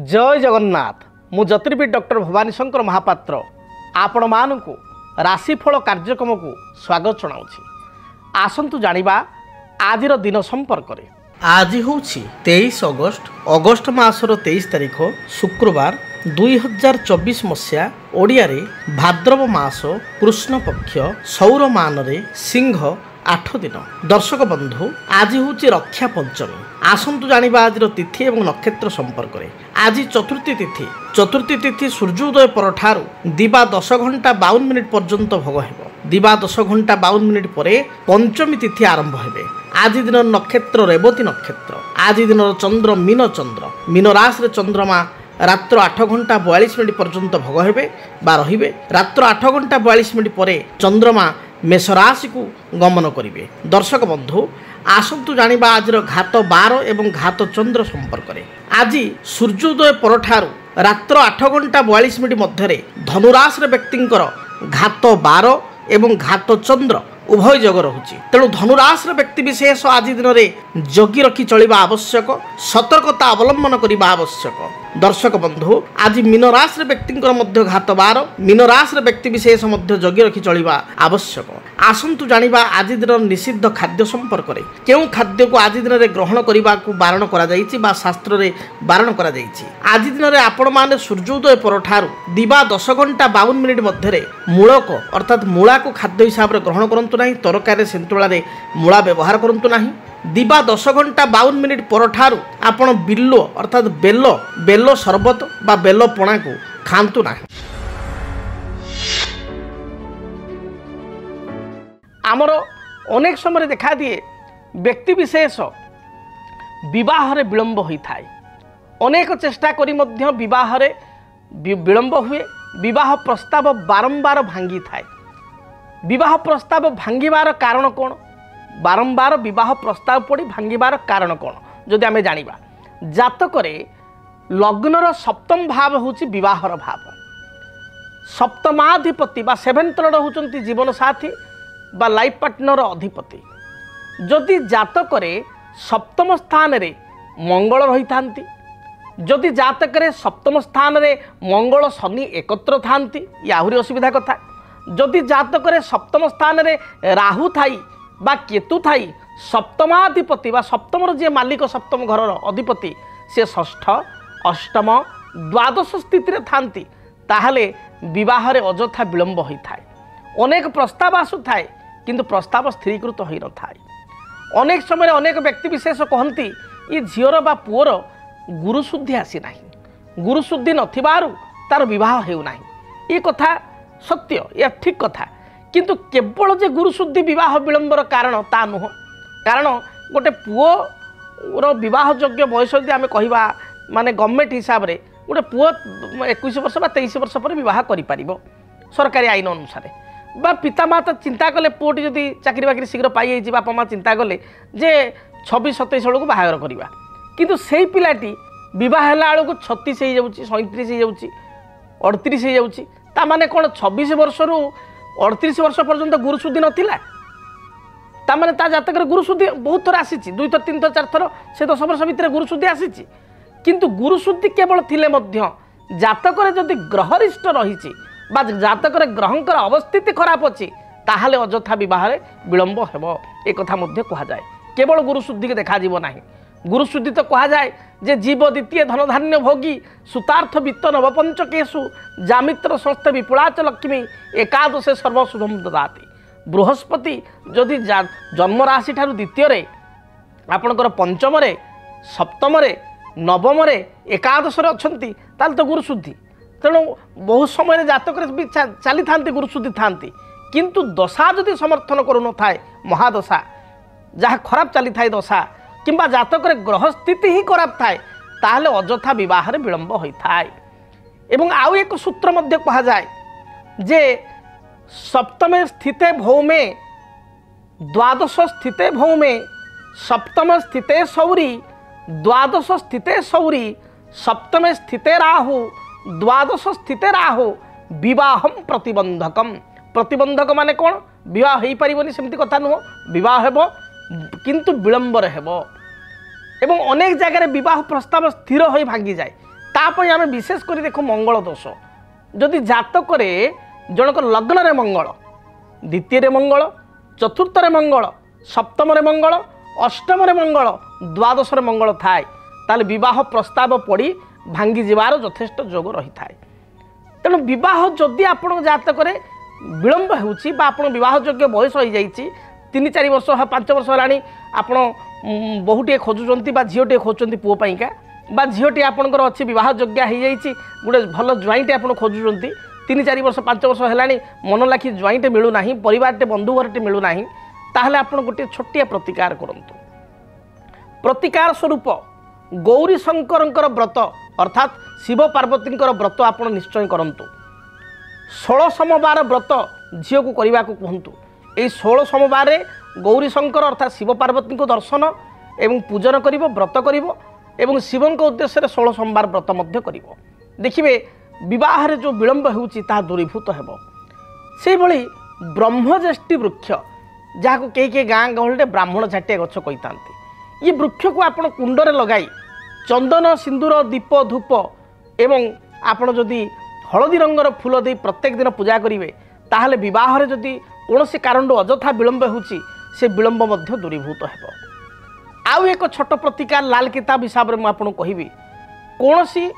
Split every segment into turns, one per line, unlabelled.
जय जगन्नाथ मु ज्योतिर्विद डॉक्टर भवानी शंकर महापात्र आपण मानकु राशिफल कार्यक्रम को स्वागत जनाऊँगी। आसतु जानिबा आजिर दिन संपर्क में। आज हूँ 23 अगस्ट मासर 23 तारिख शुक्रवार 2024 मसीहा ओडिया रे भाद्रव मास कृष्ण पक्ष सौर मान रे सिंह 8 दिन। दर्शक बंधु आज हूँ रक्षा पंचमी। आसतु जानिबा आजिर तिथि एवं नक्षत्र संपर्क में। आज चतुर्थी तिथि सूर्योदय परठारु दिबा 10 घंटा 52 मिनिट पर्यंत भोग हेबो। दिबा 10 घंटा 52 मिनिट परे पंचमी तिथि आरंभ हेबे। आज दिन नक्षत्र रेवती नक्षत्र। आज दिन चंद्र मीन राशि रे चंद्रमा रात्र 8 घंटा 42 मिनिट पर्यंत भोग हेबे बा रहिबे। रात्र 8 घंटा 42 मिनिट परे चंद्रमा मेष राशि को गमन करिवे। दर्शक बंधु आसतु जानिबा आजिर घात 12 एवं घात चंद्र संपर्क में। आज सूर्योदय परठारु रात्र 8 घंटा 42 मिनिट मध्य धनुराशि व्यक्तिंकर घात 12 एवं घात चंद्र उभय जग रहुछि। तेणु धनुराशि व्यक्ति विशेष आज दिन में जगी रखी चलिबा आवश्यक, सतर्कता अवलंबन करिबा आवश्यक। दर्शक बंधु आज मीन राशि व्यक्तिंकर मध्य घात 12 मीन राशि व्यक्ति विशेष मध्य जगी रखी चलिबा आवश्यक। आसंतु जानिबा आज दिन निषिद्ध खाद्य संपर्क में। केउं खाद्य को आज दिन में ग्रहण करने को बारण करा जायछि बा शास्त्र रे बारण करा जायछि। आज दिन में आपण माने सूर्योदय परठारु दिबा 10 घंटा 52 मिनिट मध्य मूलक अर्थात मूला को खाद्य हिसाब से ग्रहण करंतु नाही। तरकारी सेंतुला रे मूला व्यवहार करंतु नाही। दिबा 10 घंटा 52 मिनिट परठारु आपण बिल्लो अर्थात बेलो शरबत बा बेलो पणा को खांतु नाही। आमर अनेक समय देखा दिए व्यक्ति विशेष विवाह रे विलंब होता है। अनेक चेष्टा करी मध्य विवाह रे विलंब हुए। विवाह प्रस्ताव बारंबार भांगी थाए। विवाह प्रस्ताव भांगिबार कारण कौन? बारंबार विवाह प्रस्ताव पड़ी भांगिबार कारण कौन जदि आमे जानिबा। जातकरे लग्नर सप्तम भाव होची विवाहर भाव। सप्तमाधिपति बा सेवेंथ लॉर्ड होचंती जीवन साथी बा लाइफ पार्टनर अधिपति। जदि जातकरे सप्तम स्थान रे मंगल रही थांती, जदि जातकरे सप्तम स्थान रे मंगल शनि एकत्र थांती या आहुरी असुविधा कथा। जदि जातकरे सप्तम स्थान रे राहु थाई बा केतु थाई सप्तमाधिपति बा सप्तमर जे मालिक सप्तम घरर अधिपति से षष्ठ अष्टम द्वादश स्थिति रे थांती ताहले विवाह रे अजथा विलंब होता है। अनेक प्रस्ताव आसु थाए किंतु प्रस्ताव स्थिरीकृत होई न थाए। अनेक समय अनेक व्यक्ति विशेष कहती ये झीवर बा पुअर गुरुशुद्धि आसी नाही, गुरुशुद्धि नथिबारु तार विवाह हेउ नाही। ये कथा सत्य, या ठीक कथा, किंतु केवल जे गुरुशुद्धि विवाह विलंबर कारण ता नुह। कारण गोटे पुओर विवाह योग्य बयस यदि आम कहवा माने गवर्नमेंट हिसाब रे गोटे पुओ 21 वर्ष बा 23 वर्ष पर विवाह करिपारिबो सरकारी आईन अनुसार। बा पिता माता चिंता कले पुओटी जदि चाकरी बाकरी शीघ्र पाई जाइए, बापा माँ चिंता कले जे 26-27 बेलू बाहागर करवा, किंतु सेई पिलाटी विवाह हेला बेलू 36 हो जाउची, 37 हो जाउची, 38 हो जाउची। ता माने कोन 26 वर्ष रु 38 वर्ष पर्यंत गुरुशुद्धि नथिला। ता माने ता जातक गुरुशुद्धि बहुत थर आसी, 2 थर 3 थर 4 थर से 10 वर्ष भितर गुरुशुद्धि आसी। किंतु गुरुशुद्धि केवल थिले मध्य जातक जदि ग्रहरिष्ट रही बा जातक ग्रहंकर अवस्थिति खराब अच्छी ताहले अजथा विवाह विलंब हेबो। एक कथा मध्य कहा जाए। केवल गुरुशुद्धि के देखा जीव नाही। गुरुशुद्धि तो कहा जाए जे जीव द्वितीय धनधान्य भोगी सुतार्थ वित्त नवपंचकेशु जामित्र स्वस्थ विपुलाच लक्ष्मी एकादशे सर्वशुभम ददाति। बृहस्पति जदि जन्म राशि ठारू द्वितीय रे आपणकर पंचम रे सप्तम रे नवम रे एकादश रे अछंती ताल तो गुरुशुद्धि। तेणु बहु समय जातक भी चली था गुरुशुद्धि था, किंतु दशा जदि समर्थन करू न थाए महादशा जहाँ खराब चली थाए दशा किंबा जातक ग्रह स्थिति ही खराब थाए ताहले अजथा विवाह विलंब होता है। एवं आउ एक सूत्र मध्य कहा जाए जे सप्तमे स्थिते भौमे द्वादश स्थिते भौमे सप्तम स्थिते सौरी द्वादश स्थिते सौरी सप्तमे स्थिते राहु द्वादश स्थिते राहु विवाहम प्रतिबंधकम। प्रतिबंधक माने कौन? विवाह हो पारिबनी सेमती कथा नुह। विवाह हेबो किंतु विलंबर हेबो। एवं अनेक जगह विवाह प्रस्ताव स्थिर हो भांगी जाए। तापई आम विशेषकर देखो मंगल दोष जदि जातक जनक लग्न मंगल द्वितीय मंगल चतुर्थ मंगल सप्तम मंगल अष्टम मंगल द्वादश मंगल थाए ताले विवाह प्रस्ताव पड़ी भांगी जीवार यथेष्ट जोग रही थाए। तेणु विवाह जदि आपण जातक विलंब होउछि बा आपण विवाह योग्य बयस हो जाइछि 3-4 वर्ष 5 वर्ष हेलानी आपण बहुटे खोजुचंती बा झीओटे खोजुचंती पुओ पाइका बा झीओटी आपणकर अच्छी विवाह योग्य हो जाइछि गोटे भल ज्वाइंटे आपण खोजुचंती 3-4 वर्ष 5 वर्ष हेलानी मन लाखी ज्वाइंटे मिलू नाही परिवारटे बंधु घरटे मिलू नाही ताहले आपण गोटे छोटिया प्रतिकार करंतु। प्रतिकार स्वरूप गौरी शंकरंकर व्रत अर्थात शिव पार्वतींकर व्रत आपण निश्चय करंतु। 16 सोमवार व्रत झील को करने को कहतु। यही 16 सोमवार गौरी शंकर अर्थात शिव पार्वती को दर्शन एवं पूजन कर व्रत कर शिवों उद्देश्य 16 सोमवार व्रत कर देखिए बह जो विलंब होता दूरीभूत हो। से भली ब्रह्मज्येष्ठी वृक्ष जहाँ कई गाँ गहल ब्राह्मण झाटिया गछ कही था ये वृक्ष को आप कुंडरे लगाई चंदन सिंदूर दीप धूप एवं आपण जदि हलदी रंगर फूल दे प्रत्येक दिन पूजा करेंगे ताहले विवाह रे जदि कौन से कारण अजथा विलंब होची से विलंब मध्य दूरीभूत हो। आउ एक छोट प्रतिकार लाल किताब हिसाब से मुझे कहबी कौन सी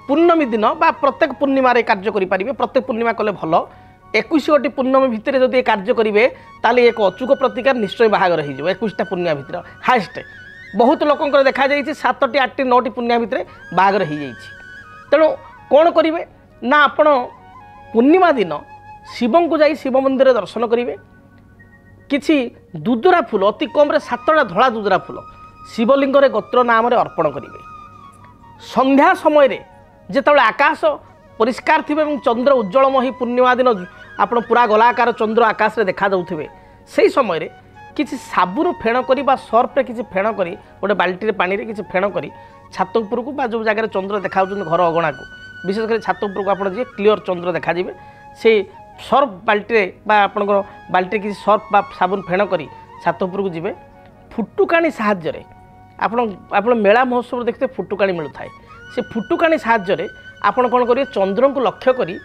पूर्णमी दिन बा प्रत्येक पूर्णिमा कार्य करेंगे प्रत्येक पूर्णिमा कले भल 21 गोटी पूर्णमी भितर जदि कार्य करेंगे ताले एक अचूक प्रतिकार निश्चय बाहागर हो 21टा पूर्णिमा भितर हाएस्ट बहुत लोकंर देखा 7टी 8टी 9टी पूर्णिमा भितर बाहागर हो जाइए। तेणु कौन करेंगे ना आपण पूर्णिमा दिन शिव को जाई शिव मंदिर दर्शन करेंगे किछि दुदुरा फूल अति कम 7टा धला दुदुरा फूल शिवलिंग गोत्र नाम अर्पण करेंगे। संध्या समय जिते आकाश परिष्कार थे चंद्र उज्जवलमयी पूर्णिमा दिन आपण पूरा गलाकार चंद्र आकाश में देखा जाउथिबे से समय किसी साबुन फेण करी बा सर्फे किसी फेण करी गोटे बाल्टी पानी रे किसी फेण करी छात उपर को जो जगह चंद्र देखा घर अगणा को विशेषकर छात उपर को आपड़ जी क्लीयर चंद्र देखा से सर्फ बाल्टी आपंकर बाल्टी किसी सर्फ बा साबुन फेण करी छात उपर को जी फुटुकाणी साहाय्य आपण मेला महोत्सव देखते फुटुकाणी मिलू थाए से फुटुकाणी साहाय्य आपण कौन करेंगे चंद्र को लक्ष्य करी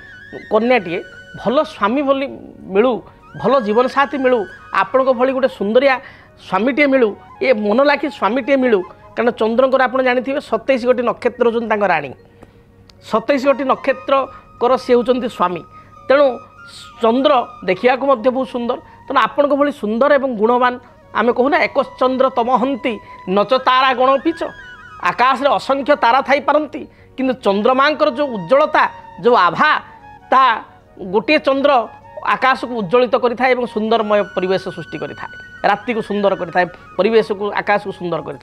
कन्याटीए भल स्वामी भली मिलू भल जीवन साथी मिलू आपण भली गोटे सुंदरिया स्वामीटे मिलू ये मन लाखी स्वामीटे मिलू कारण चंद्रकर आप जानी 27 गोटी नक्षत्र होती राणी 27 गोटी नक्षत्र कर सी होती स्वामी। तेणु चंद्र देखा बहुत सुंदर तेणु आपण भली सुंदर एवं गुणवान आम कहूना एक चंद्र तमहंती नच तारा गण पिच आकाश रे असंख्य तारा थाई पारंती किंतु चंद्रमांकर जो उज्ज्वलता जो आभा ता गोटे चंद्र आकाश को उज्ज्वलित करें सुंदरमय परिवेश सृष्टि करें राति को सुंदर करें परिवेश को आकाश को सुंदर करें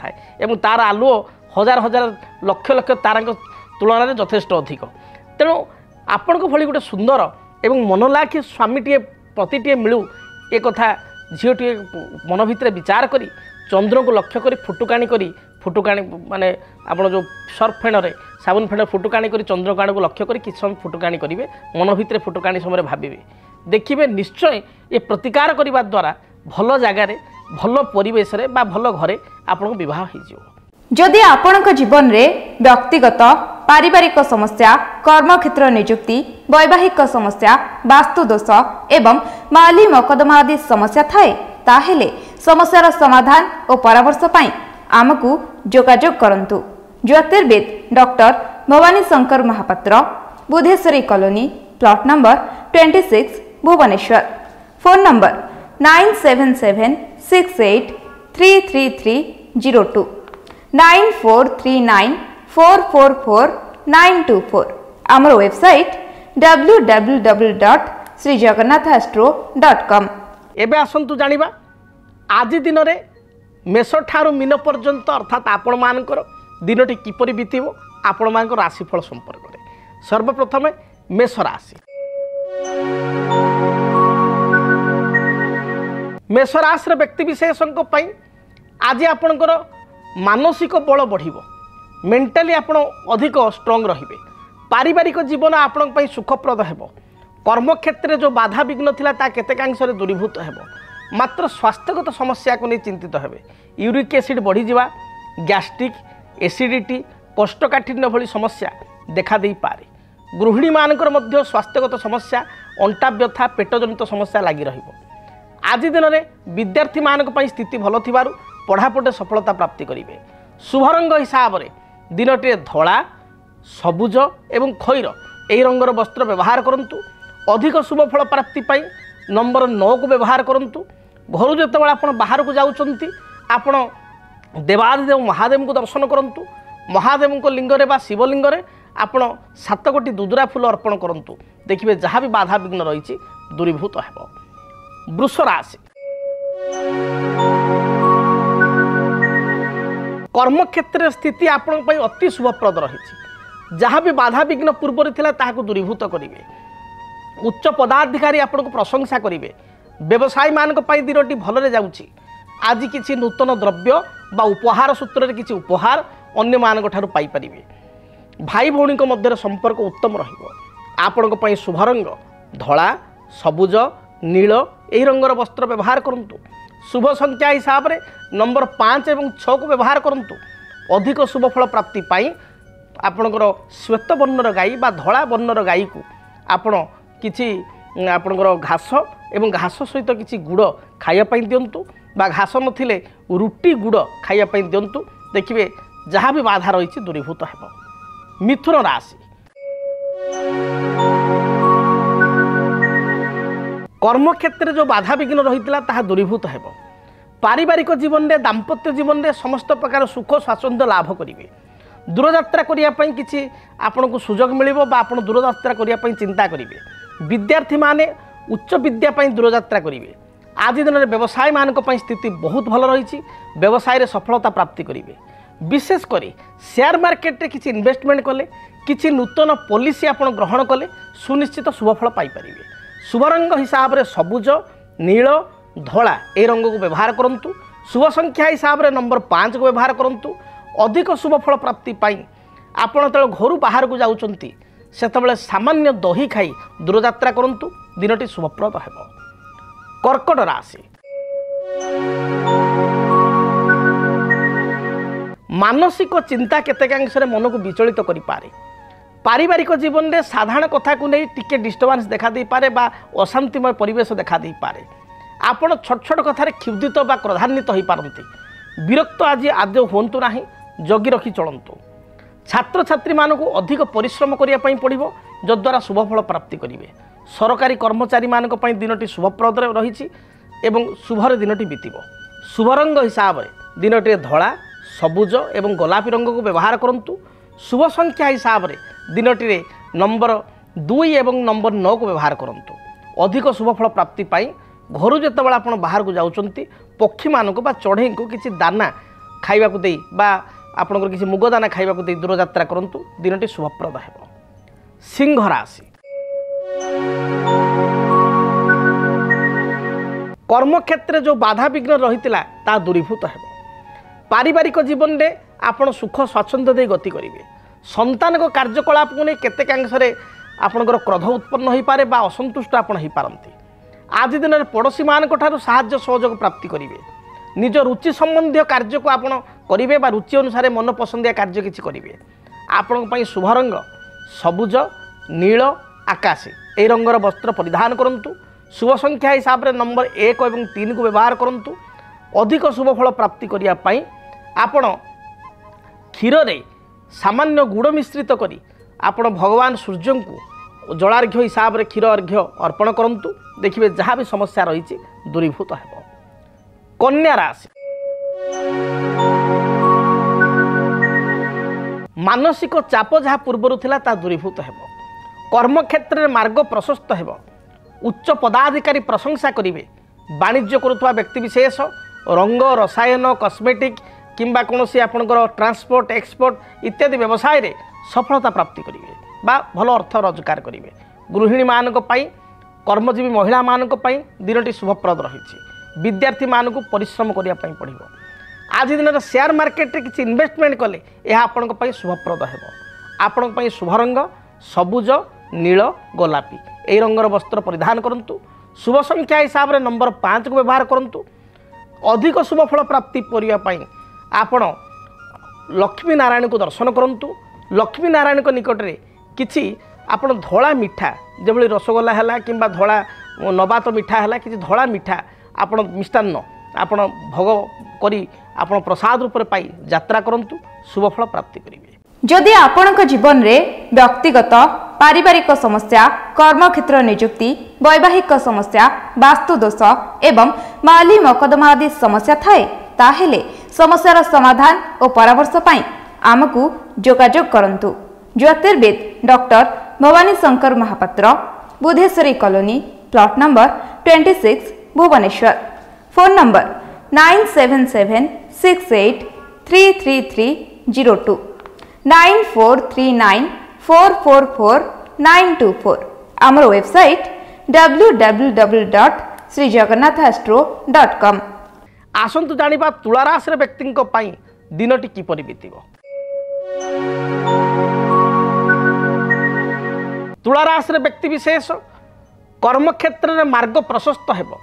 तार आलुओ हजार हजार लक्ष लक्ष तारा तुलन में यथेष्ट अधिक। तेणु आपण को भली गोटे सुंदर एवं मनलाखी स्वामीटे प्रतिटे मिलू एक कथा झीलटे मन भितर विचार करी चंद्र को लक्ष्य करी फुटुकाणी माने आपण जो सर्फ फेण साबुन फेण फुटुकाणी करी चंद्रकाणी को लक्ष्य करी किछ समय फुटुकाणी करेंगे मन भितर फुटुकाणी समय भावे देखिए निश्चय ये प्रतिकार करने द्वारा भल जगार भल परिवेश बा भल घरे आपन विवाह हो।
जदि आपणक जीवन में व्यक्तिगत पारिवारिक समस्या कर्मक्षेत्र नियुक्ति वैवाहिक समस्या वास्तुदोष एवं माली मकदमा आदि समस्या थाए ताहेले समस्यार समाधान और परामर्श पाई आमको जोगाजोग करंतु। ज्योतिर्विद doctor Bhabani Shankar Mahapatra Budheswari colony plot number 26 Bhubaneswar. Phone number 9776833302 9439444924 आमर वेबसाइट www.srijagannathastro.com।
एबे आसंतु जानिबा आज दिन रे मेष ठारू मीन पर्यंत अर्थात आपण मानकर दिनटी किपरि बीतिबो आपण मानकर राशिफल संपर्क में सर्वप्रथम मेष राशि। मेष राशि व्यक्ति विशेषों आज आपणकर मानसिक बल बढ़िबो मेंटाली आपण अधिक स्ट्रांग रहिबे पारिवारिक जीवन आपण सुखप्रद हेबो कर्मक्षेत्र जो बाधा विघ्न थिला ता केतेकांश दूरीभूत हेबो मात्र स्वास्थ्यगत समस्या को नहीं चिंतित हेबे यूरिक एसिड बढ़ी जावा गैस्ट्रिक एसिडिटी कोष्ठकाठिन्य भली समस्या देखा दे पारे। गृहिणी मानकर मध्य स्वास्थ्यगत समस्या अंटा व्यथा पेटजनित समस्या लगी रहिबो। आज दिन में विद्यार्थी मानक पई स्थिति भल थिबारु पढ़ापटे सफलता प्राप्ति करेंगे। शुभ रंग हिसाब से दिनटे धला सबुज एवं खैर यही रंगर वस्त्र व्यवहार करंतु। अधिक शुभ फल प्राप्ति पाई नंबर 9 को व्यवहार करंतु। घर जो आप बाहर को जाउछंती आपण देवादिदेव महादेव को दर्शन करंतु। महादेव को लिंगरे बा शिवलिंगरे आपण 7 गोटी दुदुरा फूल अर्पण करंतु। देखिए जहाँ भी बाधा विघ्न रही दूरीभूत हेबो। वृष राशि कर्म क्षेत्र स्थिति आपण पई अति शुभप्रद रही। जहाँ भी बाधा विघ्न पूर्व थिला ताहाको दूरीभूत करिवे। उच्च पदाधिकारी आपण को प्रशंसा करिवे। व्यवसायी मानक पई दिनटी भलरे जाउची। आज किसी नूतन द्रव्य बा उपहार सूत्र रे किसी उपहार अन्य मानक ठारू पाई परिवे। भाई भौणी को मध्य संपर्क उत्तम रहिबो। आपण को पई शुभ रंग धला सबुज नील यही रंगर वस्त्र व्यवहार करंतु। शुभ संख्या हिसाब से नंबर 5 एवं 6 को व्यवहार करंतु। अधिक शुभ फल प्राप्ति पाई आपणकर श्वेत वर्णर गाई बा धला वर्णर गाई को आपण किछि आपणकर घास एवं घास सहित किछि गुड़ खाइया पई दियंतु बा घास नथिले रुटी गुड़ खाइया पई दियंतु। देखिए जहाँ भी बाधा रही दूरीभूत हेबो। मिथुन राशि कर्म क्षेत्र जो बाधा विघ्न रही ताहा दूरीभूत हेबो। पारिवारिक जीवन में दाम्पत्य जीवन में समस्त प्रकार सुख स्वाच्छंद्य लाभ करेंगे। दूरयात्रा करने किसी आपन को सुजोग मिलिबो बा आपन दूरयात्रा करने चिंता करेंगे। विद्यार्थी माने उच्च विद्या दूरयात्रा करेंगे। आज दिन में व्यवसाय मानक स्थिति बहुत भल रही। व्यवसाय सफलता प्राप्ति करेंगे। विशेषकर शेयर मार्केट रे किसी इन्वेस्टमेंट कले किसी नूतन पॉलिसी आप ग्रहण कले सुनिश्चित शुभफल पाइपर। शुभ रंग हिसाब से सबुज नील धला ए रंग को व्यवहार करंतु। शुभ संख्या हिसाब से नंबर 5 को व्यवहार करंतु। अधिक शुभफल प्राप्ति पाई आपण जो घर बाहर को जाउछंती सेतबेले सामान्य दही खाई दूरयात्रा करंतु। दिनटी शुभप्रद हेबो। कर्कट राशि मानसिक चिंता केतेकांश मन को विचलित करि पारे। पारिवारिक जीवन में साधारण कथा को नहीं टिके डिस्टर्बांस देखा दे पारे बा अशांतिमय परिवेश देखा दे पारे। आपण छोट छोट कथार क्षुब्धित बा क्रोधान्वित हो पारती। विरक्त आज आद्य हुंतु नाही जगी रखी चलतु। छात्र छात्री मानक अधिक परिश्रम करने पड़ो जद्वारा शुभफल प्राप्ति करेंगे। सरकारी कर्मचारी मानक दिनटी शुभप्रद रही एवं शुभर दिनटी बीतब। शुभ रंग हिसाब से दिनटी धला सबुज एवं गोलापी रंग को व्यवहार करंतु। शुभ संख्या हिसाब से दिनटी नंबर 2 एवं नंबर 9 को व्यवहार करंतु। अधिक शुभफल प्राप्ति पाई घर जितेबाला आप बाहर को जाउछंती पक्षी मानक बा चढ़ई को किसी दाना खाइबा को देई बा आपनकर किसी मुग दाना खाइबा को देई दूरयात्रा करंतु। दिनटी शुभप्रद हेबो। सिंह राशि कर्म क्षेत्र जो बाधा विघ्न रही ता दूरीभूत हेबो। पारिवारिक जीवन में आपण सुख स्वाच्छंद्य दे गति करेंगे। संतान को कार्यकलाप को नहीं केतेकांश आपणकर क्रोध उत्पन्न हो पारे बा असंतुष्ट आपण हो पारती। आज दिन में पड़ोशी मानक ठारू साहाय्य सहयोग प्राप्ति करेंगे। निज रुचि संबंधी कार्य को आपण करेंगे बा रुचि अनुसार मन पसंदिया कार्य किसी करेंगे। आपण शुभ रंग सबुज नील आकाशी ए रंगर वस्त्र परिधान करंतु। शुभ संख्या हिसाब से नंबर 1 और 3 को व्यवहार करंतु। अधिक शुभफल प्राप्ति करने आपण क्षीर रे सामान्य गुड़ मिश्रित करी आपण भगवान सूर्य को जलार्घ्य हिसाब से क्षीर अर्घ्य अर्पण करंतु। देखिए जहाँ भी समस्या रही दूरीभूत हेबो। कन्या राशि मानसिक चाप जहाँ पूर्वर थिला ता दूरीभूत हेबो। कर्म क्षेत्र में मार्ग प्रशस्त हेबो। उच्च पदाधिकारी प्रशंसा करेंगे। वाणिज्य करुवा व्यक्तिविशेष रंग रसायन कस्मेटिक किंबा कौन आपणकर ट्रांसपोर्ट एक्सपोर्ट इत्यादि व्यवसाय रे सफलता प्राप्ति करेंगे बा भल अर्थ रोजगार करेंगे। गृहिणी मानक पई कर्मजीवी महिला मानक पई दिनटी शुभप्रद रही। विद्यार्थी मानक परिश्रम करने पड़ो। आज दिन में शेयर मार्केट रे किसी इन्वेस्टमेंट कले यह आपण शुभप्रद हेबो। आपण शुभ रंग सबुज नील गोलापी ए रंगर वस्त्र परिधान करंतु। शुभ संख्या हिसाब से नंबर 5 को व्यवहार करंतु। अधिक शुभफल प्राप्ति करने आपण लक्ष्मी नारायण को दर्शन करंतु। लक्ष्मी नारायण निकट में किसी आपण धला मिठा जो रसगोला है कि धला नबात मिठा है कि धला मिठा आपण मिष्टान्न आपण भोग करी आपण प्रसाद रूप पाई यात्रा करंतु शुभफल प्राप्ति करेंगे।
जदि आपणक जीवन में व्यक्तिगत पारिवारिक समस्या कर्मक्षेत्र नियुक्ति वैवाहिक समस्या वास्तुदोष एवं माली मकदमा आदि समस्या थाए ताहेले समस्यार समाधान और परामर्श पाई आमकु जोगाजोग करंतु। ज्योतिर्विद doctor Bhabani Shankar Mahapatra, Budheswari colony, plot number 26, Bhubaneswar. Phone number 9776833302 9439444924। आमर वेबसाइट www.srijagannathastro.com।
आसंतु जानिबा तुला राशि व्यक्ति दिनटी किपरि बीतिब। तुला राशि व्यक्ति विशेष कर्मक्षेत्र में मार्ग प्रशस्त हेब।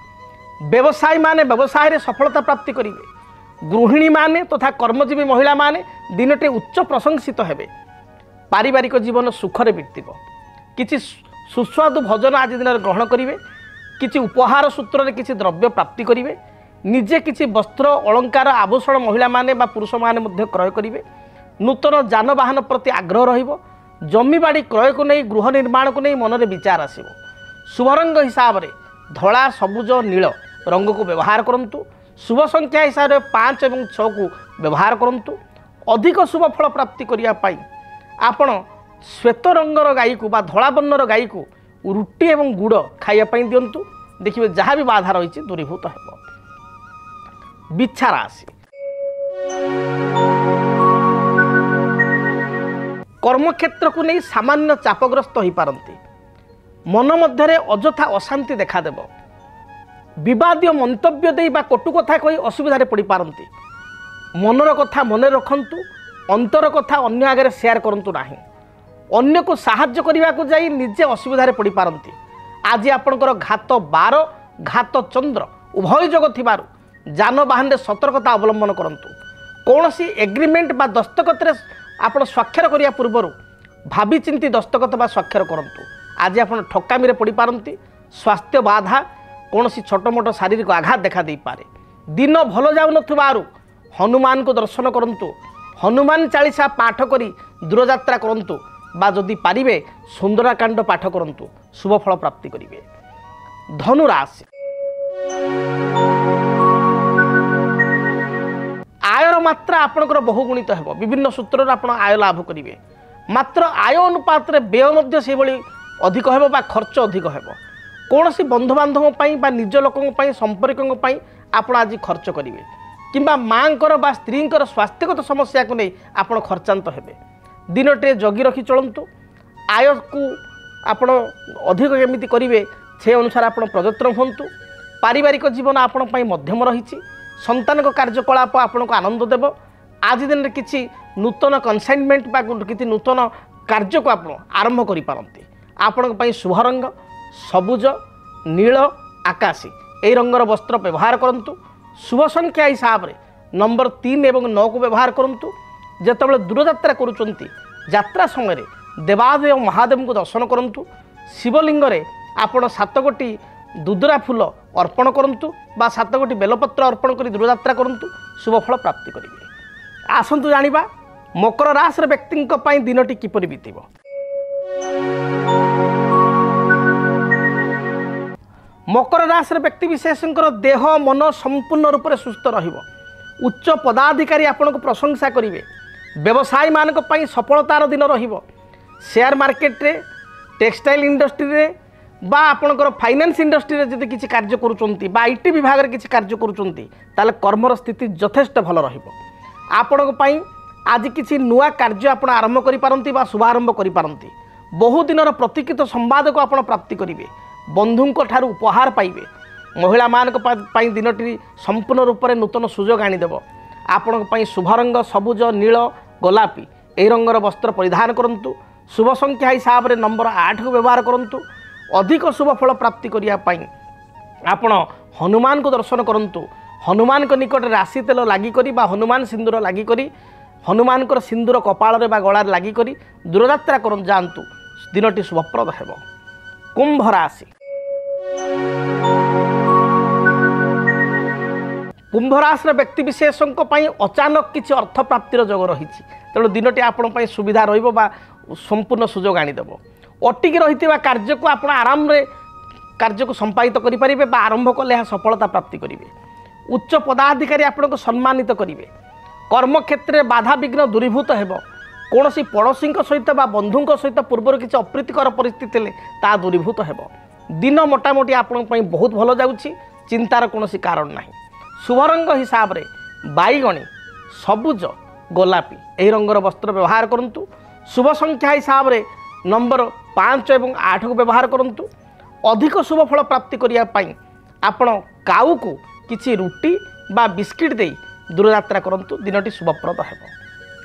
व्यवसायी माने व्यवसाय रे सफलता प्राप्ति करेंगे। गृहिणी माने तथा कर्मजीवी महिला माने दिनटे उच्च प्रशंसित हेबे। पारिवारिक जीवन सुखरे बीतिब। किछि सुस्वादु भोजन आज दिन ग्रहण करेंगे। किछि उपहार सूत्र रे किछि द्रव्य प्राप्ति करेंगे। निजे किछि वस्त्र अलंकार आभूषण महिला माने बा पुरुष माने मध्य क्रय करेंगे। नूतन जानवाहन प्रति आग्रह रहिबो। जमी बाड़ी क्रय को नहीं गृह निर्माण को नहीं मन में विचार आसिबो। शुभ रंग हिसाब से धला सबुज नील रंग को व्यवहार करंतु। शुभ संख्या हिसाब से 5 और 6 को व्यवहार करंतु। अधिक शुभ फल प्राप्ति करिया पाई आपण श्वेत रंगर गाई को बा धला वर्णर गाई को रुटी एवं गुड़ खाइया पाई दियंतु। देखिए जहाँ भी बाधा रही दूरीभूत हेब। बिच्छा राशि कर्मक्षेत्र को नहीं सामान्य चापग्रस्त हो पारती। मन मध्य अजथा अशांति देखादेव। विवादीय मंतव्य दे बा कटु कथा कही असुविधा पड़ पारती। मनर कथा मन रखंतु। अंतर कथा अन्य आगे शेयर करंतु नाही। अन्य को साहाय्य करने को जाई निजे असुविधा पड़ पारती। आज आपणकर घात 12 घात चंद्र उभय जोग थिबारु जानवाहन सतर्कता अवलंबन करंतु। कौनसी एग्रीमेंट बा दस्तखत आपण स्वाक्षर करिया पूर्व भावी चिंती दस्तखत बा स्वाक्षर करंतु। आज आप ठकामी पड़ पारती। स्वास्थ्य बाधा कौनसी छोट मोट शारीरिक आघात देखा दे पारे। दिन भल जाऊनु हनुमान को दर्शन करंतु। हनुमान चालीसा पाठ करी दूरयात्रा करंतु बा जदि पारिबे सुंदराकांड पाठ करंतु शुभ फल प्राप्ति करिवे। धनु राशि आयर मात्रा आपणकर बहुगुणित हेब। विभिन्न सूत्र आप आय लाभ करेंगे। मात्र आय अनुपात व्यय मध्य से भली अधिक हेब बा खर्च अधिक हेब। कौन सी बंधुबांधव बा निज लोकों संपर्कों आप आज खर्च करेंगे किंबा माँकर बा स्त्रींकर स्वास्थ्यगत समस्या को नहीं आप खर्चांत हेबे। दिनटे जगी रखी चलतु। आय को आपण अधिक केमिति करेंगे से अनुसार आप प्रयत्न हूँ। पारिवारिक जीवन आपण मध्यम रही। संतान को कार्यकलाप आपन को आनंद देव। आज दिन में किसी नूतन कनसाइनमेंट बा किसी नूतन कार्य को आप आरंभ करि पारंती। आपण को शुभ रंग सबुज नील आकाशी ए रंगर वस्त्र व्यवहार करंतु। शुभ संख्या हिसाब से नंबर 3 और 9 को व्यवहार करंतु। जेतेबेले दूरयात्रा करुचंती यात्रा समय देवादेव महादेव को दर्शन करंतु। शिवलिंग रे आपण 7 गोटी दुदरा फूल अर्पण करंतु बा 7 गोटी बेलपत्र अर्पण करी दूरयात्रा करंतु शुभ फल प्राप्ति करेंगे। आसंतु जानिबा मकर राशि व्यक्ति दिनटी किपरि बीतिब। मकर राशि व्यक्ति विशेषकर देह मन संपूर्ण रूप से सुस्थ रहिबो। उच्च पदाधिकारी आपन को प्रशंसा करेंगे। व्यवसायी मान सफलतार दिन रहिबो। शेयर मार्केट रे टेक्सटाइल इंडस्ट्री रे बा आपणकर फाइनेंस इंडस्ट्री रे जदि किछि कार्य करूचंती बा आईटी विभाग रे किछि कार्य करूचंती ताले कर्मर स्थिति यथेष्ट भल रहिबो। आपणक पई आज किछि नुआ कार्य आपण आरंभ करि पारंती बा शुभारंभ करि पारंती। बहु दिनर प्रतीक्षित संवाद को आपण प्राप्ति करिवे। बंधुंक ठारू उपहार पाइबे। महिला मानक पई दिनटी संपूर्ण रूप से नूतन सुजोग आनीदेव। आपणक पई शुभ रंग सबुज नील गोलापी ए रंगर वस्त्र परिधान करंतु। शुभ संख्या हिसाब से नंबर 8 को व्यवहार करंतु। अधिक शुभ फल प्राप्ति करिया पाई आपण हनुमान को दर्शन करंतु। हनुमान को निकट राशि तेल लगी करी बा हनुमान सिंदूर लगी करी हनुमानकर सिंदूर कपाल बा गलार लागिक दूरयात्रा कर जातु दिनटी शुभप्रद हेब। कुंभ राशि कुंभ राशि व्यक्ति विशेषों अचानक किसी अर्थ प्राप्तिर जोग रही तेणु दिनटी आपण सुविधा रहा संपूर्ण सुजोग आनीदेव। अटिक रही कार्य को आप आराम कार्य को संपादित करेंगे आरंभ कले यह सफलता प्राप्ति करेंगे। उच्च पदाधिकारी आपको सम्मानित करेंगे। कर्म क्षेत्र में बाधा विघ्न दूरीभूत हेब। कौन सी पड़ोशी सहित बंधु सहित पूर्व किसी अप्रीतिकर परिस्थिति ता दूरीभूत हेब। दिन मोटामोटी आपण बहुत भल जाऊँगी चिंतार कौन कारण ना। शुभ रंग हिसाब से बैगणी सबुज गोलापी यही रंगर वस्त्र व्यवहार करूँ। शुभ संख्या हिसाब से नंबर 5 और 8 को व्यवहार करूँ। अधिक शुभ फल प्राप्ति करने आपण काऊ को किसी रुटी बा बिस्किट दे दूरयात्रा करंतु दिनटी शुभप्रद हेब।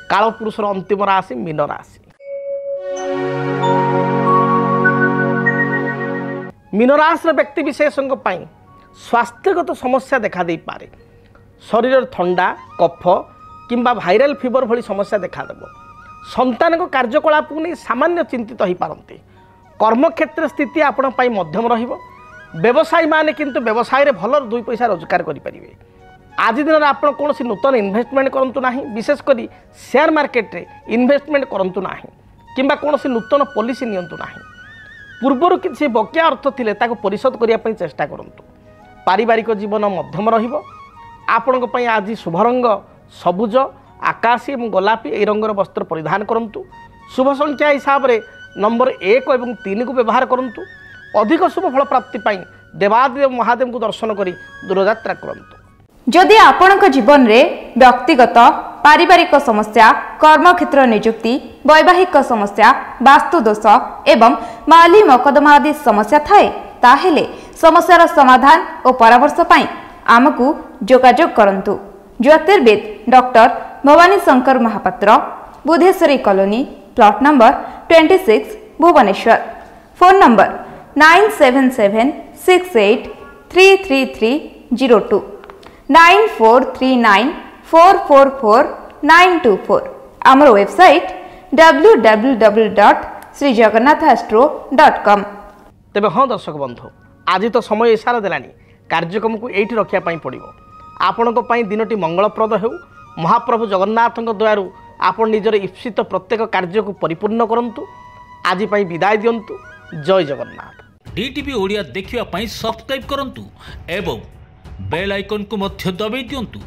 काल पुरुषर अंतिम राशि मीन राशि। मीन राशि व्यक्ति विशेषों स्वास्थ्यगत समस्या देखा दे पारे। शरीर ठंडा कफ किंबा भाइराल फीवर भली समस्या देखादेव। संतान को कार्यकलाप को नहीं सामान्य चिंतित हो पारते। कर्म क्षेत्र स्थिति आपण मध्यम रहिबो। व्यवसायी माने किंतु व्यवसाय रे भल 2 पैसा रोजगार करें। आज दिन में आप कौन नूतन इन्वेस्टमेंट करूँ ना विशेषकर शेयर मार्केट रे इन्वेस्टमेंट करूँ ना कि कौन नूतन पॉलिसी नियंतु ना। पूर्वर किसी बकिया अर्थ थिले ताको परिशोध करने चेष्टा करूँ। पारिवारिक जीवन मध्यम रहिबो। आपण आज शुभ रंग सबुज आकाशी और गोलापी यही रंगर वस्त्र परिधान करूँ। शुभ संख्या हिसाब से नंबर 1 और 3 को व्यवहार करूँ। अधिक शुभ फल प्राप्ति देवादेव महादेव को दर्शन करी दूरयात्रा करूँ।
जदि आपणक जीवन में व्यक्तिगत पारिवारिक समस्या कर्मक्षेत्र नियुक्ति वैवाहिक समस्या वास्तुदोष एवं माली मकदमा आदि समस्या थाए ताहेले समस्यार समाधान और परामर्श पाई आमको जोगाजोग करंतु। ज्योतिर्विद doctor Bhabani Shankar Mahapatra, Budheswari colony, plot number 26, Bhubaneswar. Phone number 9776833302 9439444924। आमर वेबसाइट www.srijagannathastro.com।
तेबे हाँ दर्शक बंधु आज तो समय इशारा देलानी कार्यक्रम को एठी रखिया पई पड़िबो। आपणक पई दिनटी मंगलप्रद हेउ। महाप्रभु जगन्नाथ दयारु आपण निजर इप्सित प्रत्येक कार्य को परिपूर्ण करंतु। आज पई विदाय दियंतु। जय जगन्नाथ।
डीटीवी ओडिया देखिवा पई सब्सक्राइब करंतु एवं बेल आइकन को मध्य दबाई दियंतु।